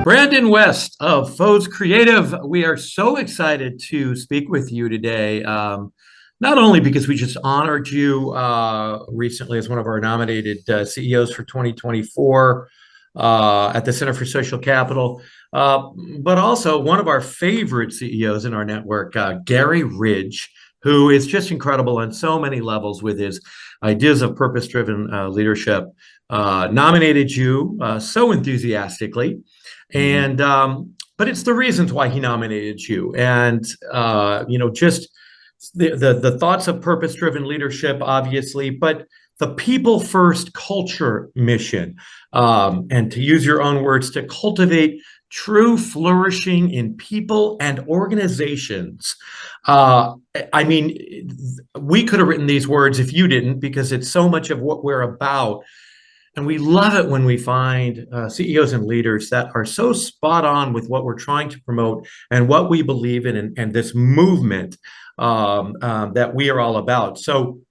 Brandon West of PHOS Creative. We are so excited to speak with you today. Not only because we just honored you recently as one of our nominated CEOs for 2024 at the Center for Social Capital, but also one of our favorite CEOs in our network, Gary Ridge, who is just incredible on so many levels with his ideas of purpose-driven leadership. Nominated you so enthusiastically. And but it's the reasons why he nominated you, and just the thoughts of purpose-driven leadership, obviously, but the people first culture mission, and to use your own words, to cultivate true flourishing in people and organizations. I mean, we could have written these words if you didn't, because it's so much of what we're about. And we love it when we find CEOs and leaders that are so spot on with what we're trying to promote and what we believe in, and this movement that we are all about. So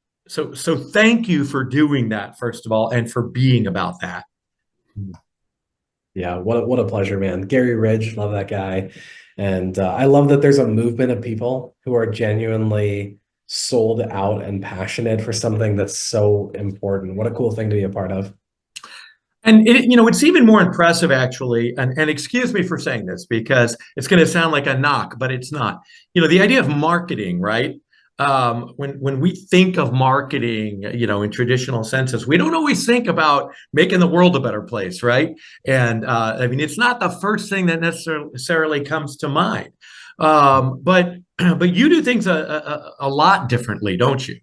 thank you for doing that, first of all, and for being about that. Yeah, what a pleasure, man. Gary Ridge, love that guy. And I love that there's a movement of people who are genuinely sold out and passionate for something that's so important. What a cool thing to be a part of. And it's even more impressive, actually, and excuse me for saying this because it's going to sound like a knock, but it's not. The idea of marketing, right? When we think of marketing, in traditional senses, we don't always think about making the world a better place, right? And I mean, it's not the first thing that necessarily comes to mind. But you do things a lot differently, don't you?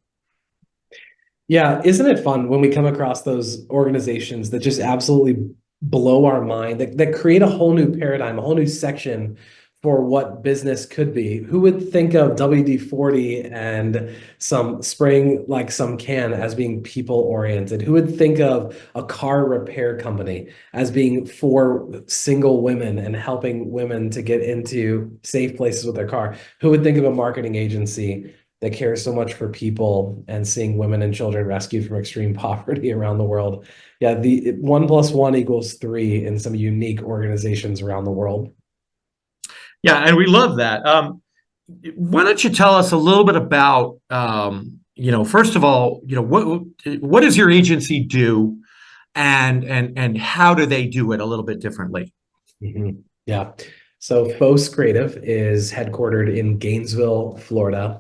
Yeah, isn't it fun when we come across those organizations that just absolutely blow our mind, that create a whole new paradigm, a whole new section for what business could be? Who would think of WD-40 and some spraying like some can as being people oriented? Who would think of a car repair company as being for single women and helping women to get into safe places with their car? Who would think of a marketing agency that cares so much for people and seeing women and children rescued from extreme poverty around the world? Yeah, the 1+1 = 3 in some unique organizations around the world. Yeah, and we love that. Why don't you tell us a little bit about, first of all, what does your agency do, and how do they do it a little bit differently? Yeah. So PHOS Creative is headquartered in Gainesville, Florida,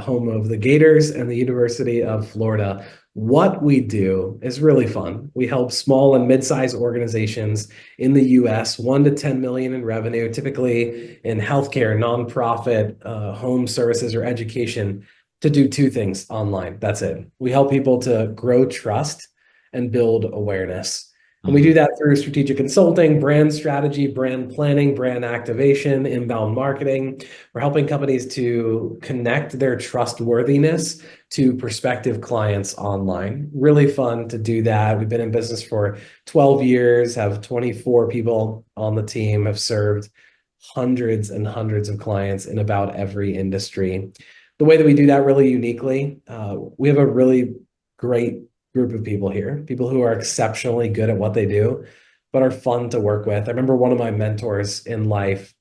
home of the Gators and the University of Florida. What we do is really fun. We help small and mid-sized organizations in the US, 1 to 10 million in revenue, typically in healthcare, nonprofit, home services, or education, to do two things online. That's it. We help people to grow trust and build awareness. And we do that through strategic consulting, brand strategy, brand planning, brand activation, inbound marketing. We're helping companies to connect their trustworthiness to prospective clients online. Really fun to do that. We've been in business for 12 years, have 24 people on the team, have served hundreds and hundreds of clients in about every industry. The way that we do that really uniquely, we have a really great group of people here, people who are exceptionally good at what they do, but are fun to work with. I remember one of my mentors in life,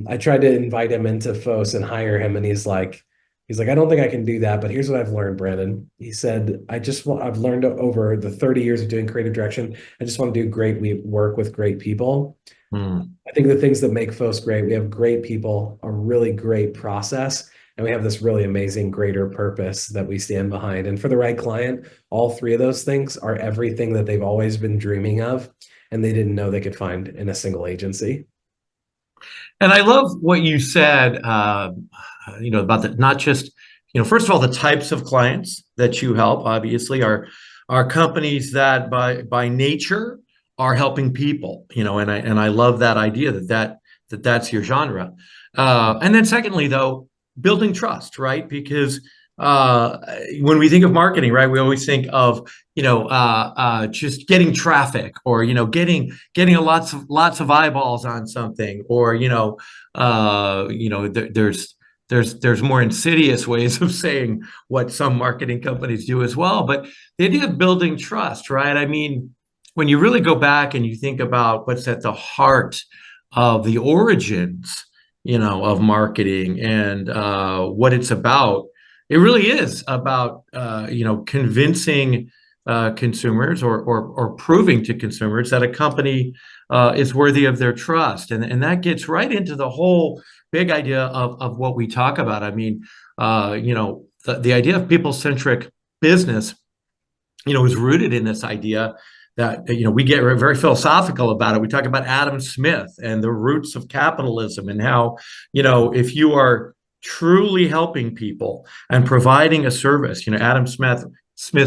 I tried to invite him into PHOS and hire him, and he's like, I don't think I can do that, but here's what I've learned, Brandon. He said, I've learned over the 30 years of doing creative direction, I just want to do great work with great people. I think the things that make PHOS great, we have great people, a really great process, and we have this really amazing greater purpose that we stand behind. And for the right client, all three of those things are everything that they've always been dreaming of, and they didn't know they could find in a single agency. And I love what you said, about the, not just, first of all, the types of clients that you help, obviously, are companies that by nature are helping people, and I love that idea that's your genre. And then secondly, though, building trust, right? Because when we think of marketing, right, we always think of just getting traffic, or getting lots of eyeballs on something, or there's more insidious ways of saying what some marketing companies do as well. But the idea of building trust, right? I mean, when you really go back and you think about what's at the heart of the origins, of marketing and what it's about, it really is about, convincing consumers or proving to consumers that a company is worthy of their trust. And that gets right into the whole big idea of what we talk about. I mean, the idea of people-centric business, is rooted in this idea that, we get very philosophical about it. We talk about Adam Smith and the roots of capitalism and how, if you are truly helping people and providing a service, Adam Smith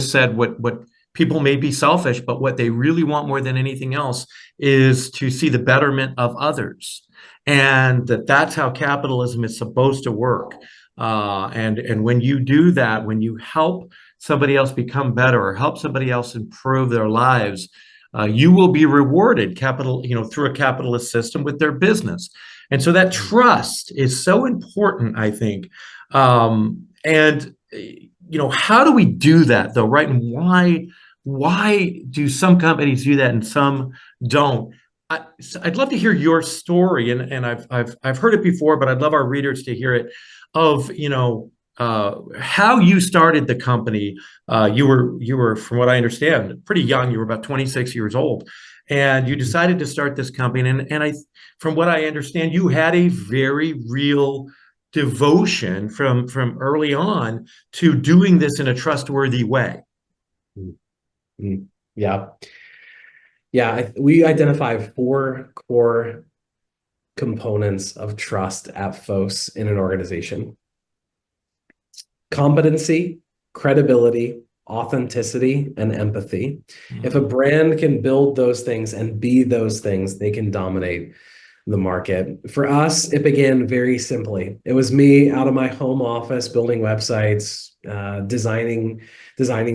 said what people may be selfish, but what they really want more than anything else is to see the betterment of others. And that's how capitalism is supposed to work. And when you do that, when you help somebody else become better or help somebody else improve their lives, you will be rewarded through a capitalist system with their business. And so that trust is so important, I think. How do we do that though, right? And why do some companies do that and some don't? I'd love to hear your story, and I've heard it before, but I'd love our readers to hear it of how you started the company. You were, from what I understand, pretty young. You were about 26 years old, and you decided to start this company. From what I understand, you had a very real devotion from early on to doing this in a trustworthy way. Mm. Yeah. Yeah, we identify four core components of trust at PHOS in an organization: competency, credibility, authenticity, and empathy. If a brand can build those things and be those things, they can dominate the market. For us, it began very simply. It was me out of my home office building websites, designing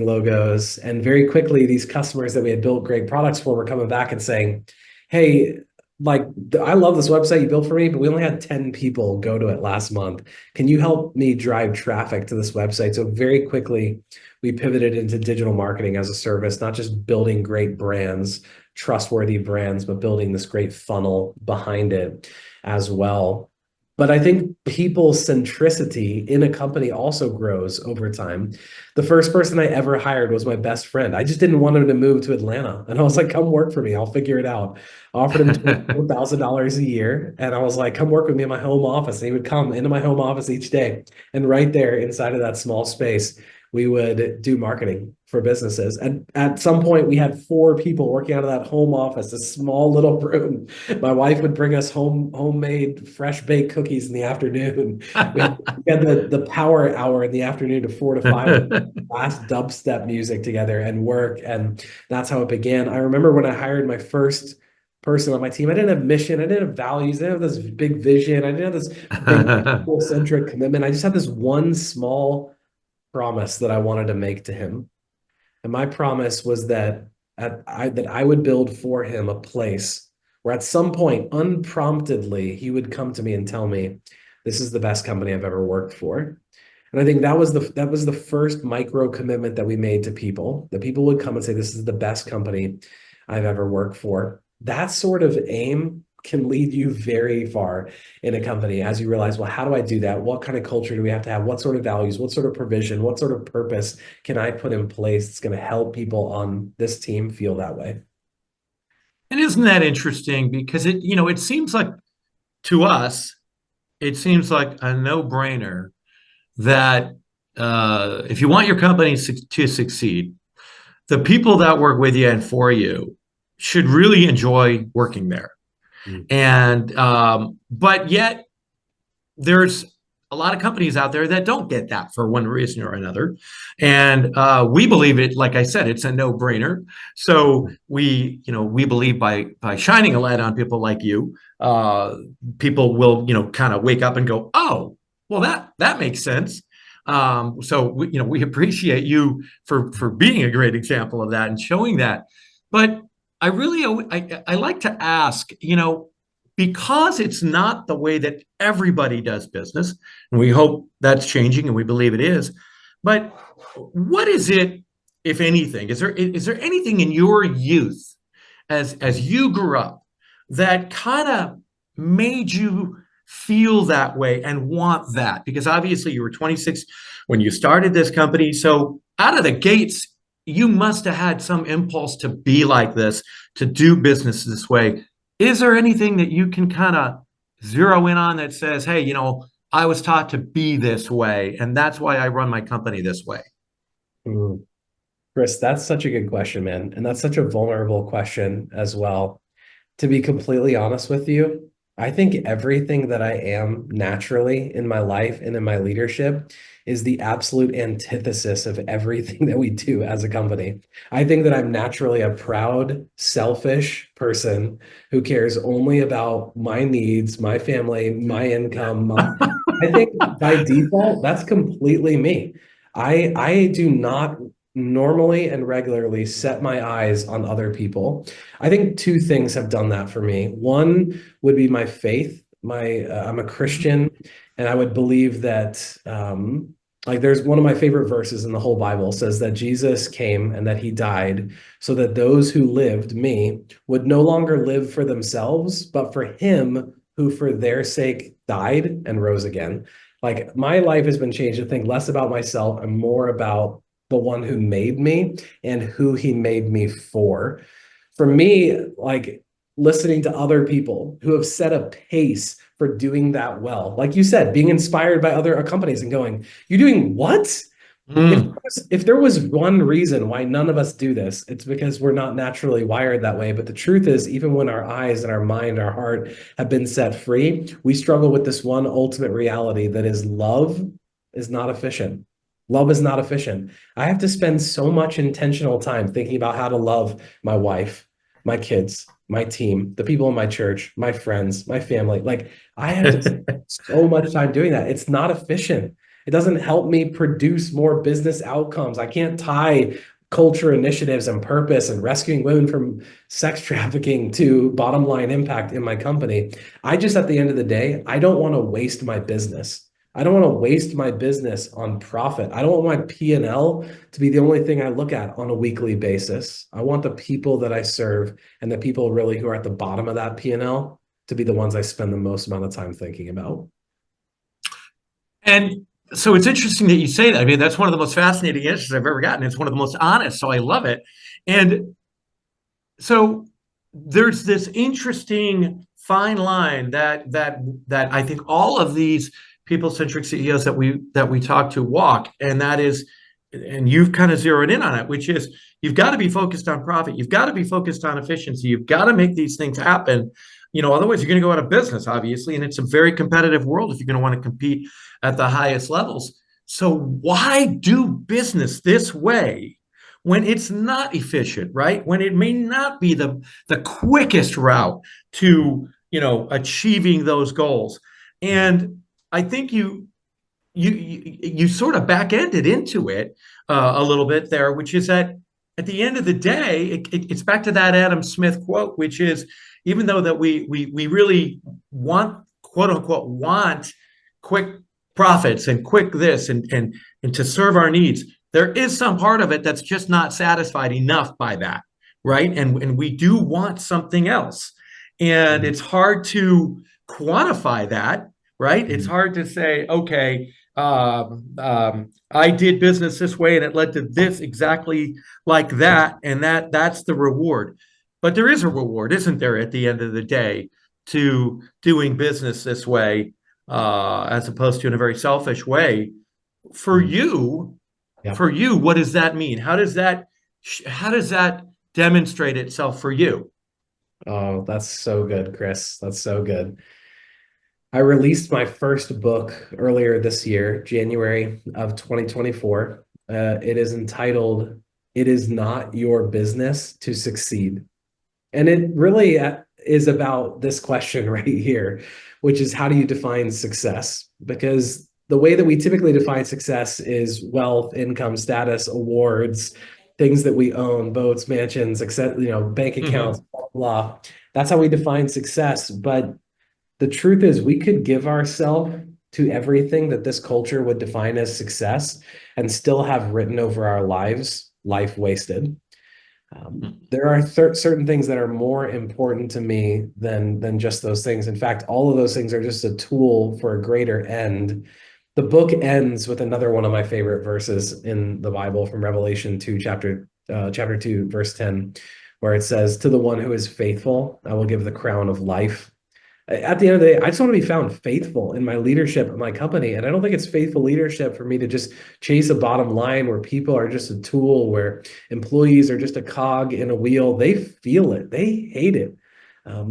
logos, and very quickly these customers that we had built great products for were coming back and saying, "Hey, like, I love this website you built for me, but we only had 10 people go to it last month. Can you help me drive traffic to this website?" So very quickly, we pivoted into digital marketing as a service, not just building great brands, trustworthy brands, but building this great funnel behind it as well. But I think people centricity in a company also grows over time. The first person I ever hired was my best friend. I just didn't want him to move to Atlanta. And I was like, "Come work for me. I'll figure it out." I offered him $24,000 a year. And I was like, "Come work with me in my home office." And he would come into my home office each day. And right there inside of that small space, we would do marketing for businesses. And at some point, we had 4 people working out of that home office, a small little room. My wife would bring us homemade fresh baked cookies in the afternoon. We had the power hour in the afternoon to 4 to 5, last dubstep music together and work. And that's how it began. I remember when I hired my first person on my team, I didn't have mission, I didn't have values, I didn't have this big vision, I didn't have this big people-centric commitment. I just had this one small promise that I wanted to make to him. And my promise was that I would build for him a place where at some point, unpromptedly, he would come to me and tell me, "This is the best company I've ever worked for." And I think that was the first micro commitment that we made to people, that people would come and say, "This is the best company I've ever worked for." That sort of aim can lead you very far in a company as you realize, well, how do I do that? What kind of culture do we have to have? What sort of values? What sort of provision? What sort of purpose can I put in place that's going to help people on this team feel that way? And isn't that interesting? Because it seems like, to us, it seems like a no-brainer that if you want your company to succeed, the people that work with you and for you should really enjoy working there. And but yet there's a lot of companies out there that don't get that for one reason or another. And we believe it, like I said, it's a no-brainer. So we believe by shining a light on people like you, people will, kind of wake up and go, "Oh, well, that makes sense." So we appreciate you for being a great example of that and showing that. But I like to ask, because it's not the way that everybody does business, and we hope that's changing, and we believe it is. But what is it, if anything? Is there anything in your youth as you grew up that kind of made you feel that way and want that? Because obviously you were 26 when you started this company. So out of the gates, you must have had some impulse to be like this, to do business this way. Is there anything that you can kind of zero in on that says, hey, I was taught to be this way, and that's why I run my company this way? Mm. Chris, that's such a good question, man. And that's such a vulnerable question as well. To be completely honest with you, I think everything that I am naturally in my life and in my leadership is the absolute antithesis of everything that we do as a company. I think that I'm naturally a proud, selfish person who cares only about my needs, my family, my income. I think by default, that's completely me. I do not normally and regularly set my eyes on other people. I think two things have done that for me. One would be my faith. I'm a Christian, and I would believe that like there's one of my favorite verses in the whole Bible says that Jesus came and that he died so that those who lived, me, would no longer live for themselves, but for him who for their sake died and rose again. Like my life has been changed to think less about myself and more about the one who made me and who he made me for me, like listening to other people who have set a pace for doing that well. Like you said, being inspired by other companies and going, you're doing what? Mm. If there was one reason why none of us do this, it's because we're not naturally wired that way. But the truth is, even when our eyes and our mind, our heart have been set free, we struggle with this one ultimate reality that is love is not efficient. Love is not efficient. I have to spend so much intentional time thinking about how to love my wife, my kids, my team, the people in my church, my friends, my family. Like I have to spend so much time doing that. It's not efficient. It doesn't help me produce more business outcomes. I can't tie culture initiatives and purpose and rescuing women from sex trafficking to bottom line impact in my company. I just, at the end of the day, I don't want to waste my business. I don't want to waste my business on profit. I don't want my P&L to be the only thing I look at on a weekly basis. I want the people that I serve and the people really who are at the bottom of that P&L to be the ones I spend the most amount of time thinking about. And so it's interesting that you say that. I mean, that's one of the most fascinating answers I've ever gotten. It's one of the most honest, so I love it. And so there's this interesting fine line that I think all of these people-centric CEOs that we talk to walk, and that is, and you've kind of zeroed in on it, which is you've got to be focused on profit, you've got to be focused on efficiency, you've got to make these things happen. Otherwise you're going to go out of business, obviously, and it's a very competitive world if you're going to want to compete at the highest levels. So why do business this way when it's not efficient, right? When it may not be the quickest route to, achieving those goals. And I think you sort of back-ended into it a little bit there, which is that at the end of the day, it's back to that Adam Smith quote, which is, even though that we really want, quote unquote, want quick profits and quick this and to serve our needs, there is some part of it that's just not satisfied enough by that, right? And we do want something else. And it's hard to quantify that, right? It's hard to say, okay, I did business this way and it led to this exactly like that, and that's the reward. But there is a reward, isn't there, at the end of the day, to doing business this way, as opposed to in a very selfish way. For you, Yeah. for you, what does that mean? How does that demonstrate itself for you? Oh, that's so good, Chris. That's so good. I released my first book earlier this year, January of 2024. It is entitled, It Is Not Your Business to Succeed. And it really is about this question right here, which is how do you define success? Because the way that we typically define success is wealth, income, status, awards, things that we own, boats, mansions, etc., bank accounts, Mm-hmm. blah, blah. That's how we define success. But the truth is, we could give ourselves to everything that this culture would define as success and still have written over our lives, life wasted. There are certain things that are more important to me than just those things. In fact, all of those things are just a tool for a greater end. The book ends with another one of my favorite verses in the Bible from Revelation 2, chapter 2, verse 10, where it says, "To the one who is faithful, I will give the crown of life." At the end of the day, I just want to be found faithful in my leadership of my company. And I don't think it's faithful leadership for me to just chase a bottom line where people are just a tool, where employees are just a cog in a wheel. They feel it, they hate it.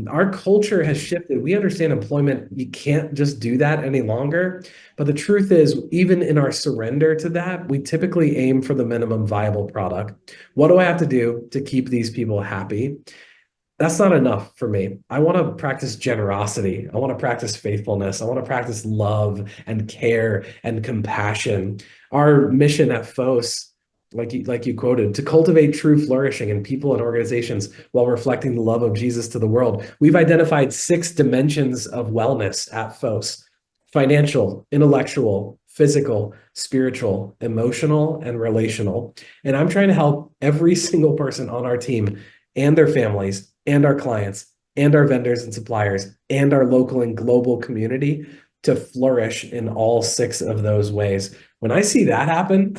Our culture has shifted. We understand employment, you can't just do that any longer. But the truth is, even in our surrender to that, we typically aim for the minimum viable product. What do I have to do to keep these people happy? That's not enough for me. I want to practice generosity. I want to practice faithfulness. I want to practice love and care and compassion. Our mission at PHOS, like you quoted, to cultivate true flourishing in people and organizations while reflecting the love of Jesus to the world. We've identified 6 dimensions of wellness at PHOS: financial, intellectual, physical, spiritual, emotional, and relational. And I'm trying to help every single person on our team and their families and our clients and our vendors and suppliers and our local and global community to flourish in all 6 of those ways. When I see that happen,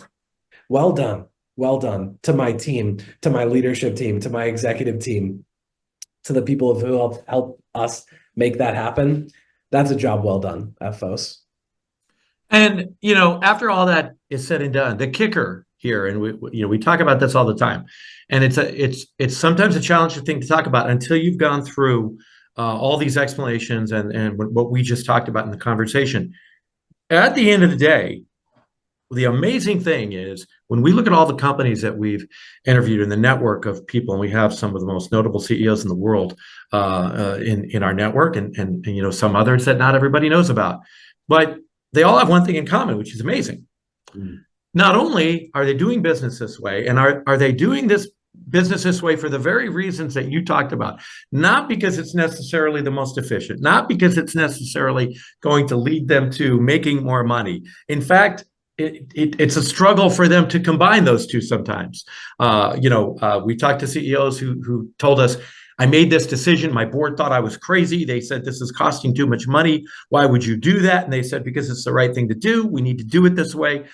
well done. Well done to my team, to my leadership team, to my executive team, to the people who help us make that happen. That's a job well done at PHOS. And after all that is said and done, the kicker here, and we talk about this all the time, and it's sometimes a challenging thing to talk about until you've gone through all these explanations and what we just talked about in the conversation. At the end of the day, the amazing thing is when we look at all the companies that we've interviewed in the network of people, and we have some of the most notable CEOs in the world in our network, and some others that not everybody knows about, but they all have one thing in common, which is amazing. Not only are they doing business this way, and are they doing this business this way for the very reasons that you talked about, not because it's necessarily the most efficient, not because it's necessarily going to lead them to making more money. In fact, it's a struggle for them to combine those two sometimes. We talked to CEOs who told us, I made this decision. My board thought I was crazy. They said, this is costing too much money. Why would you do that? And they said, because it's the right thing to do. We need to do it this way.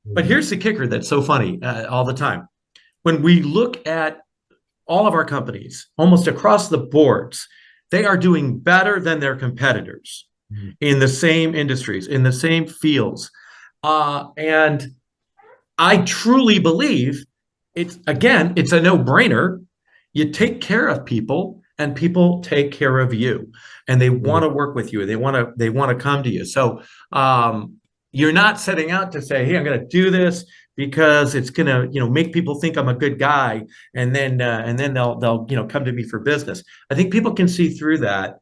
But here's the kicker that's so funny all the time. When we look at all of our companies, almost across the boards, they are doing better than their competitors in the same industries, in the same fields. And I truly believe it's a no-brainer. You take care of people and people take care of you, and they want to work with you. They want to come to you. So you're not setting out to say, hey, I'm going to do this because it's going to, make people think I'm a good guy. And then they'll come to me for business. I think people can see through that.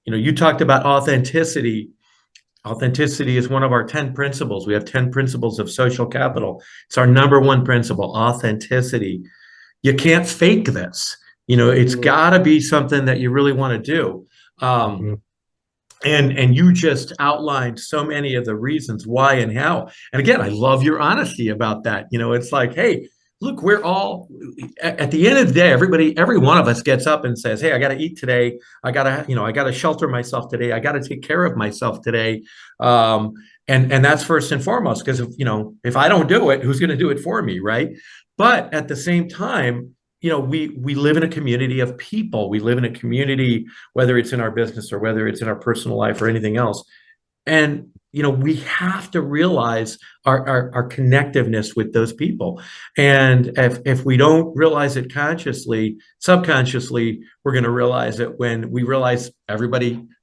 You talked about authenticity. Authenticity is one of our 10 principles. We have 10 principles of social capital. It's our number one principle, authenticity. You can't fake this. It's got to be something that you really want to do. And you just outlined so many of the reasons why and how. And again, I love your honesty about that. It's like, hey, look, we're all, at the end of the day, every one of us gets up and says, hey, I got to eat today. I got to shelter myself today. I got to take care of myself today. And that's first and foremost, because if I don't do it, who's going to do it for me, right? But at the same time, we live in a community of people. We live in a community, whether it's in our business or whether it's in our personal life or anything else. And we have to realize our connectiveness with those people. And if we don't realize it consciously, subconsciously, we're going to realize it when we realize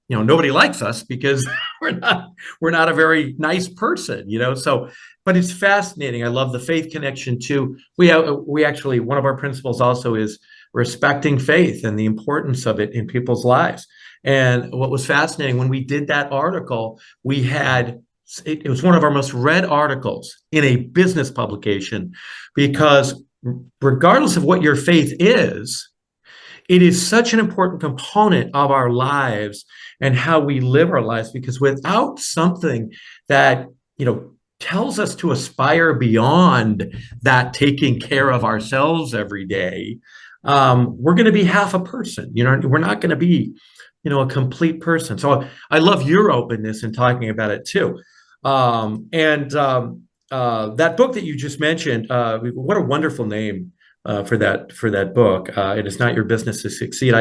nobody likes us because we're not a very nice person, So, but it's fascinating. I love the faith connection too. We actually, one of our principles also is respecting faith and the importance of it in people's lives. And what was fascinating when we did that article, it was one of our most read articles in a business publication, because regardless of what your faith is, it is such an important component of our lives and how we live our lives, because without something that, tells us to aspire beyond that taking care of ourselves every day, we're going to be half a person. We're not going to be, a complete person. So I love your openness in talking about it too. And that book that you just mentioned, what a wonderful name for that book. It is not your business to succeed.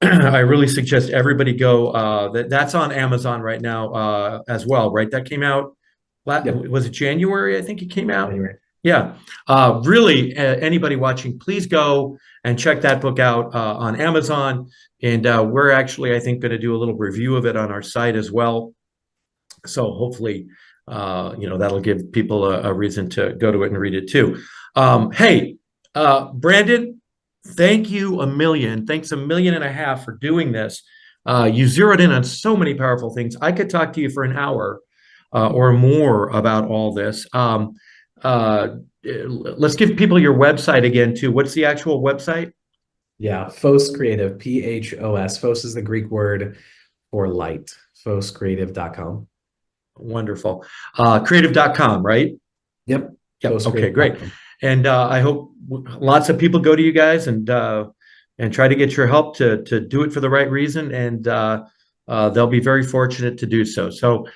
I really suggest everybody go. That's on Amazon right now as well, right? That came out. Yep. Was it January? I think it came out. Anyway. Yeah. Really, anybody watching, please go and check that book out on Amazon. And we're actually, I think, going to do a little review of it on our site as well. So hopefully, that'll give people a reason to go to it and read it too. Hey, Brandon, thank you a million. Thanks 1.5 million for doing this. You zeroed in on so many powerful things. I could talk to you for an hour or more about all this. Let's give people your website again too. What's the actual website? Yeah, PHOS Creative, PHOS. PHOS is the Greek word for light. PHOScreative.com. Wonderful. Creative.com, right? Yep. Yep. Okay, great. PHOScreative.com. And I hope lots of people go to you guys and try to get your help to do it for the right reason, and they'll be very fortunate to do so. So,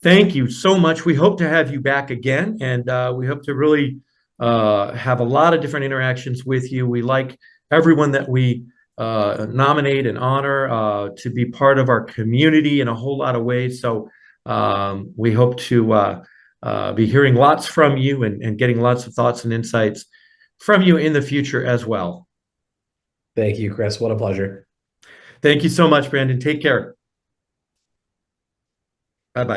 thank you so much. We hope to have you back again, and we hope to really have a lot of different interactions with you. We like everyone that we nominate and honor to be part of our community in a whole lot of ways. So we hope to be hearing lots from you and getting lots of thoughts and insights from you in the future as well. Thank you, Chris. What a pleasure. Thank you so much, Brandon. Take care. Bye-bye.